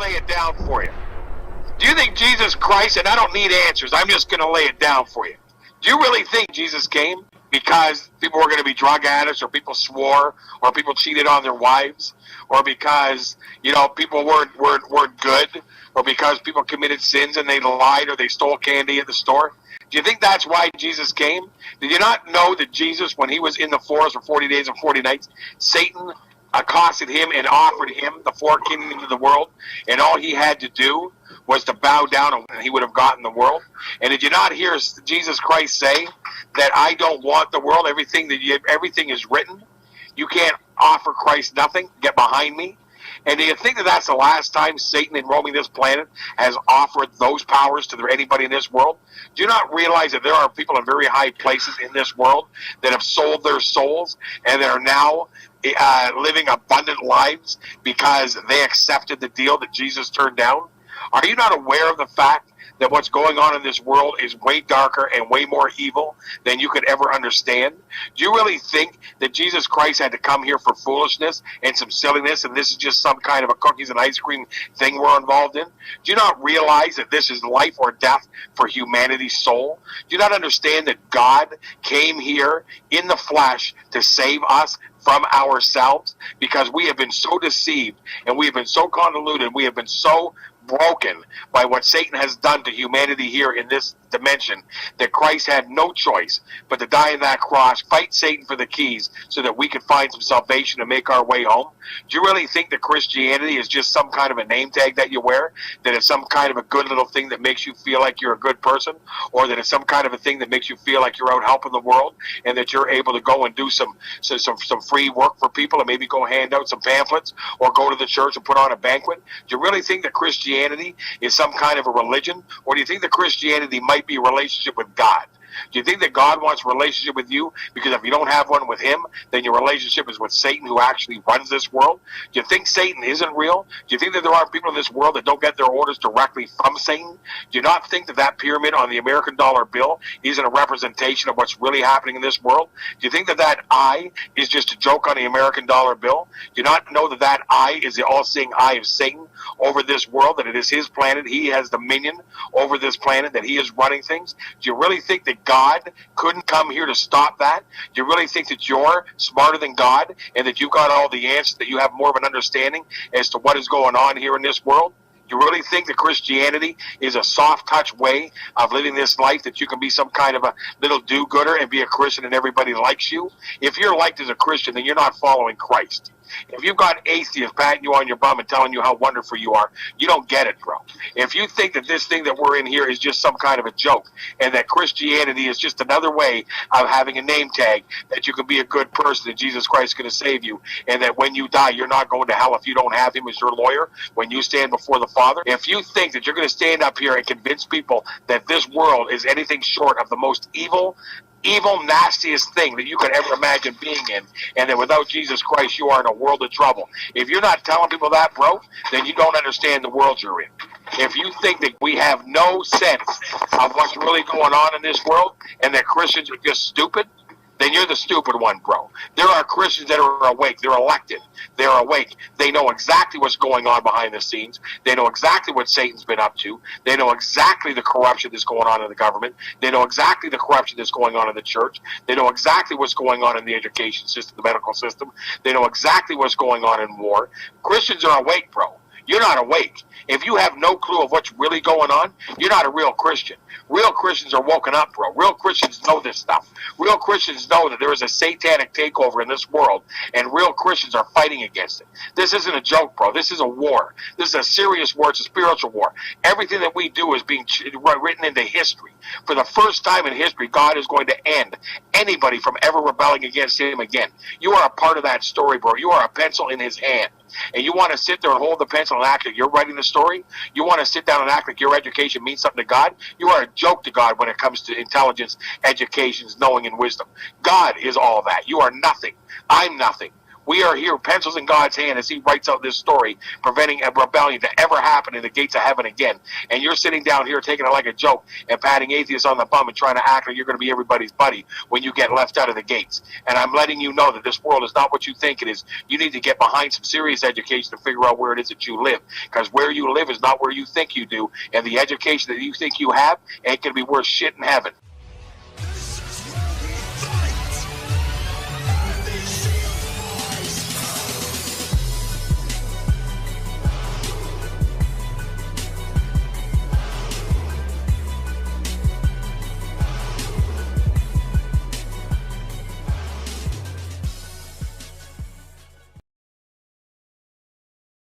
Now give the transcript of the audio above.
lay it down for you. Do you think Jesus Christ, and I don't need answers, I'm just going to lay it down for you. Do you really think Jesus came because people were going to be drug addicts, or people swore, or people cheated on their wives, or because, people weren't good, or because people committed sins and they lied or they stole candy at the store? Do you think that's why Jesus came? Did you not know that Jesus, when he was in the forest for 40 days and 40 nights, Satan accosted him and offered him the four kingdoms of the world, and all he had to do was to bow down and he would have gotten the world? And did you not hear Jesus Christ say that I don't want the world, everything is written? You can't offer Christ nothing, get behind me. And do you think that that's the last time Satan in roaming this planet has offered those powers to anybody in this world? Do you not realize that there are people in very high places in this world that have sold their souls and that are now living abundant lives because they accepted the deal that Jesus turned down? Are you not aware of the fact that what's going on in this world is way darker and way more evil than you could ever understand? Do you really think that Jesus Christ had to come here for foolishness and some silliness, and this is just some kind of a cookies and ice cream thing we're involved in? Do you not realize that this is life or death for humanity's soul? Do you not understand that God came here in the flesh to save us from ourselves? Because we have been so deceived, and we have been so convoluted, we have been so broken by what Satan has done to humanity here in this dimension, that Christ had no choice but to die on that cross, fight Satan for the keys, so that we could find some salvation and make our way home. Do you really think that Christianity is just some kind of a name tag that you wear? That it's some kind of a good little thing that makes you feel like you're a good person? Or that it's some kind of a thing that makes you feel like you're out helping the world, and that you're able to go and do some free work for people, and maybe go hand out some pamphlets, or go to the church and put on a banquet? Do you really think that Christianity is some kind of a religion? Or do you think that Christianity might be a relationship with God? Do you think that God wants a relationship with you? Because if you don't have one with him, then your relationship is with Satan, who actually runs this world. Do you think Satan isn't real? Do you think that there are people in this world that don't get their orders directly from Satan? Do you not think that that pyramid on the American dollar bill isn't a representation of what's really happening in this world? Do you think that that eye is just a joke on the American dollar bill? Do you not know that that eye is the all-seeing eye of Satan over this world, that it is his planet, he has dominion over this planet, that he is running things? Do you really think that God couldn't come here to stop that? Do you really think that you're smarter than God, and that you've got all the answers, that you have more of an understanding as to what is going on here in this world? You really think that Christianity is a soft-touch way of living this life, that you can be some kind of a little do-gooder and be a Christian and everybody likes you? If you're liked as a Christian, then you're not following Christ. If you've got atheists patting you on your bum and telling you how wonderful you are, you don't get it, bro. If you think that this thing that we're in here is just some kind of a joke, and that Christianity is just another way of having a name tag, that you can be a good person, that Jesus Christ is going to save you, and that when you die, you're not going to hell if you don't have him as your lawyer when you stand before the Father. If you think that you're going to stand up here and convince people that this world is anything short of the most evil, nastiest thing that you could ever imagine being in, and that without Jesus Christ you are in a world of trouble, if you're not telling people that, bro, then you don't understand the world you're in. If you think that we have no sense of what's really going on in this world, and that Christians are just stupid, then you're the stupid one, bro. There are Christians that are awake. They're elected. They're awake. They know exactly what's going on behind the scenes. They know exactly what Satan's been up to. They know exactly the corruption that's going on in the government. They know exactly the corruption that's going on in the church. They know exactly what's going on in the education system, the medical system. They know exactly what's going on in war. Christians are awake, bro. You're not awake. If you have no clue of what's really going on, you're not a real Christian. Real Christians are woken up, bro. Real Christians know this stuff. Real Christians know that there is a satanic takeover in this world, and real Christians are fighting against it. This isn't a joke, bro. This is a war. This is a serious war. It's a spiritual war. Everything that we do is being written into history. For the first time in history, God is going to end anybody from ever rebelling against him again. You are a part of that story, bro. You are a pencil in his hand. And you want to sit there and hold the pencil and act like you're writing the story? You want to sit down and act like your education means something to God? You are a joke to God when it comes to intelligence, education, knowing, and wisdom. God is all that. You are nothing. I'm nothing. We are here, pencils in God's hand, as He writes out this story, preventing a rebellion to ever happen in the gates of heaven again. And you're sitting down here taking it like a joke and patting atheists on the bum and trying to act like you're going to be everybody's buddy when you get left out of the gates. And I'm letting you know that this world is not what you think it is. You need to get behind some serious education to figure out where it is that you live, because where you live is not where you think you do, and the education that you think you have ain't going to be worth shit in heaven.